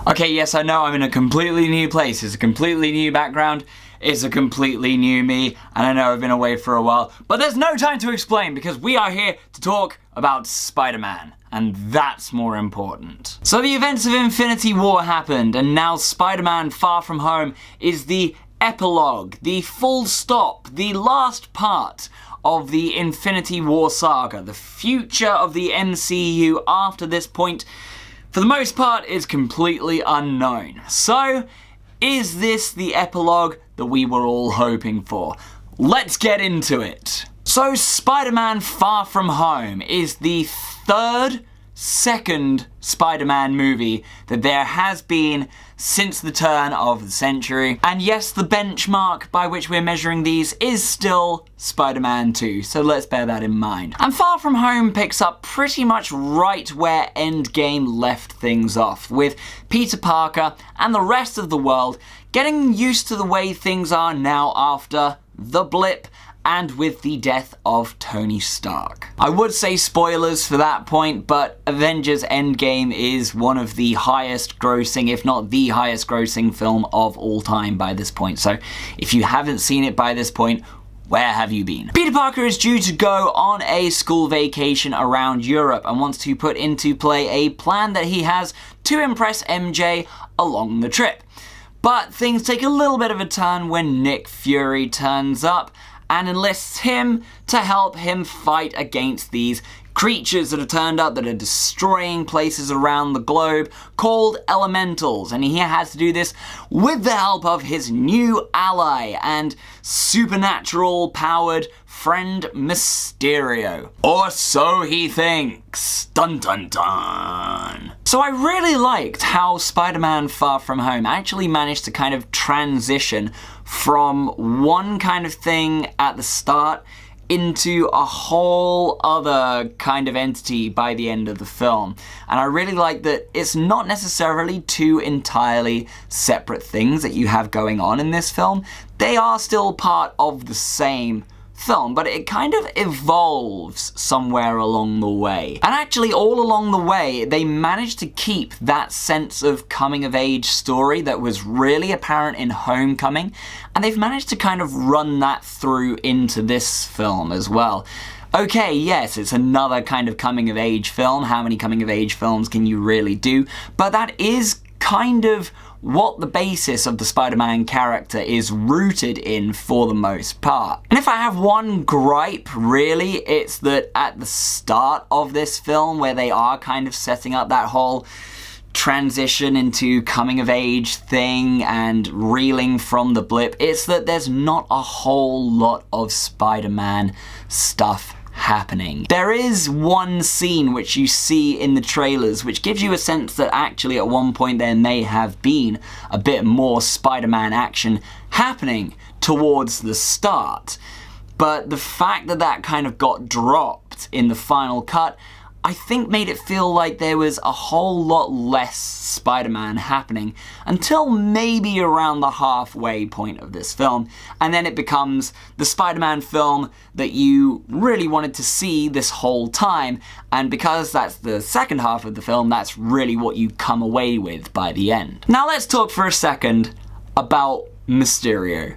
Okay, yes, I know I'm in a completely new place, it's a completely new background, it's a completely new me, and I know I've been away for a while, but there's no time to explain because we are here to talk about Spider-Man, and that's more important. So the events of Infinity War happened, and now Spider-Man Far From Home is the epilogue, the full stop, the last part of the Infinity War saga. The future of the MCU after this point, for the most part, is completely unknown. So, is this the epilogue that we were all hoping for? Let's get into it. So, Spider-Man Far From Home is the second Spider-Man movie that there has been since the turn of the century. And yes, the benchmark by which we're measuring these is still Spider-Man 2, so let's bear that in mind. And Far From Home picks up pretty much right where Endgame left things off, with Peter Parker and the rest of the world getting used to the way things are now after the blip, and with the death of Tony Stark. I would say spoilers for that point, but Avengers Endgame is one of the highest grossing, if not the highest grossing film of all time by this point. So if you haven't seen it by this point, where have you been? Peter Parker is due to go on a school vacation around Europe and wants to put into play a plan that he has to impress MJ along the trip. But things take a little bit of a turn when Nick Fury turns up and enlists him to help him fight against these creatures that have turned up that are destroying places around the globe called elementals, and he has to do this with the help of his new ally and supernatural powered friend Mysterio. Or so he thinks. Dun dun dun. So I really liked how Spider-Man Far From Home actually managed to kind of transition from one kind of thing at the start into a whole other kind of entity by the end of the film. And I really like that it's not necessarily two entirely separate things that you have going on in this film. They are still part of the same film, but it kind of evolves somewhere along the way. And actually, all along the way, they managed to keep that sense of coming-of-age story that was really apparent in Homecoming, and they've managed to kind of run that through into this film as well. Okay, yes, it's another kind of coming-of-age film. How many coming-of-age films can you really do? But that is kind of what the basis of the Spider-Man character is rooted in for the most part. And if I have one gripe, really, it's that at the start of this film, where they are kind of setting up that whole transition into coming-of-age thing and reeling from the blip, it's that there's not a whole lot of Spider-Man stuff happening. There is one scene which you see in the trailers which gives you a sense that actually at one point there may have been a bit more Spider-Man action happening towards the start. But the fact that that kind of got dropped in the final cut, I think made it feel like there was a whole lot less Spider-Man happening until maybe around the halfway point of this film, and then it becomes the Spider-Man film that you really wanted to see this whole time, and because that's the second half of the film, that's really what you come away with by the end. Now let's talk for a second about Mysterio,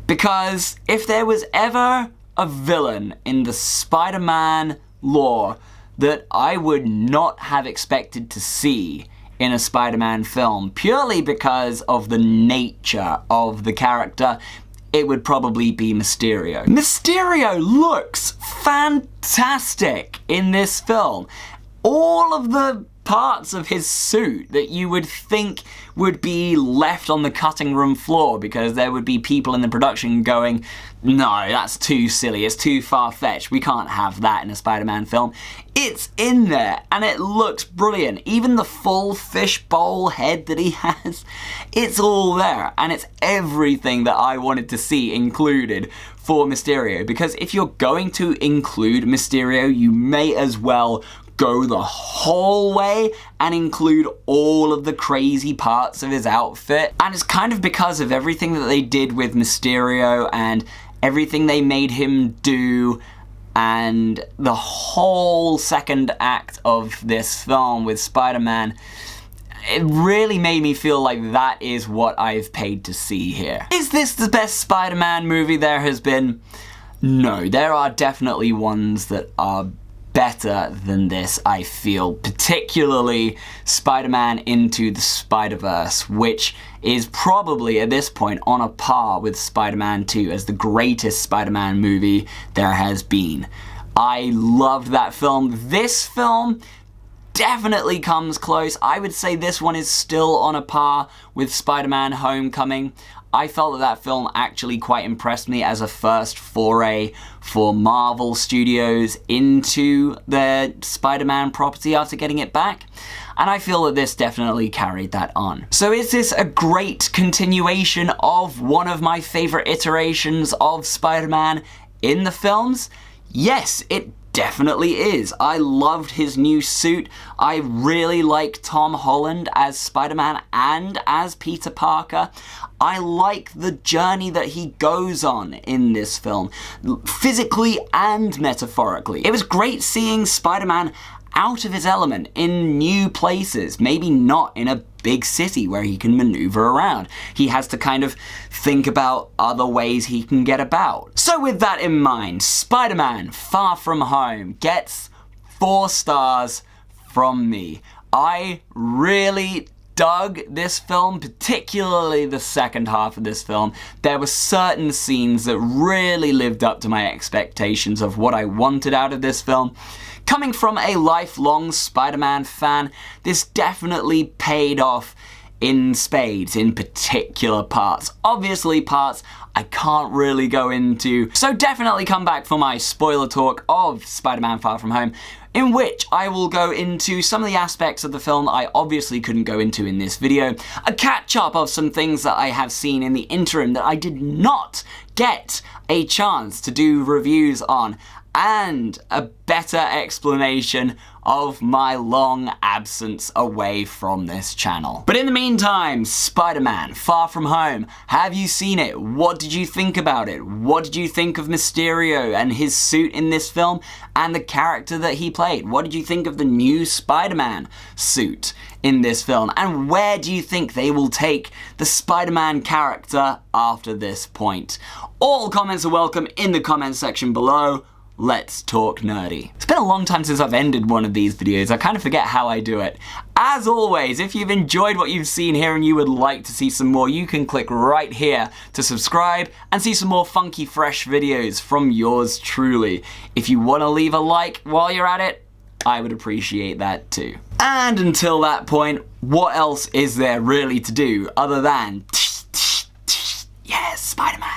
because if there was ever a villain in the Spider-Man lore that I would not have expected to see in a Spider-Man film, purely because of the nature of the character, it would probably be Mysterio. Mysterio looks fantastic in this film. All of the parts of his suit that you would think would be left on the cutting room floor because there would be people in the production going, no, that's too silly, it's too far-fetched, we can't have that in a Spider-Man film. It's in there, and it looks brilliant. Even the full fishbowl head that he has, it's all there, and it's everything that I wanted to see included for Mysterio, because if you're going to include Mysterio, you may as well go the whole way and include all of the crazy parts of his outfit. And it's kind of because of everything that they did with Mysterio and everything they made him do, and the whole second act of this film with Spider-Man, it really made me feel like that is what I've paid to see here. Is this the best Spider-Man movie there has been? No, there are definitely ones that are better than this, I feel, particularly Spider-Man Into the Spider-Verse, which is probably at this point on a par with Spider-Man 2 as the greatest Spider-Man movie there has been. I loved that film. This film definitely comes close. I would say this one is still on a par with Spider-Man Homecoming. I felt that that film actually quite impressed me as a first foray for Marvel Studios into their Spider-Man property after getting it back. And I feel that this definitely carried that on. So is this a great continuation of one of my favorite iterations of Spider-Man in the films? Yes, it definitely is. I loved his new suit. I really like Tom Holland as Spider-Man and as Peter Parker. I like the journey that he goes on in this film, physically and metaphorically. It was great seeing Spider-Man out of his element in new places, maybe not in a big city where he can maneuver around. He has to kind of think about other ways he can get about. So with that in mind, Spider-Man Far From Home gets 4 stars from me. I really dug this film, particularly the second half of this film. There were certain scenes that really lived up to my expectations of what I wanted out of this film. Coming from a lifelong Spider-Man fan, this definitely paid off in spades, in particular parts. Obviously parts I can't really go into, so definitely come back for my spoiler talk of Spider-Man Far From Home, in which I will go into some of the aspects of the film that I obviously couldn't go into in this video, a catch-up of some things that I have seen in the interim that I did not get a chance to do reviews on, and a better explanation of my long absence away from this channel. But in the meantime, Spider-Man Far From Home, have you seen it? What did you think about it? What did you think of Mysterio and his suit in this film and the character that he played? What did you think of the new Spider-Man suit in this film? And where do you think they will take the Spider-Man character after this point? All comments are welcome in the comment section below. Let's talk nerdy. It's been a long time since I've ended one of these videos. I kind of forget how I do it. As always, if you've enjoyed what you've seen here and you would like to see some more, you can click right here to subscribe and see some more funky, fresh videos from yours truly. If you want to leave a like while you're at it, I would appreciate that too. And until that point, what else is there really to do other than yes, Spider-Man.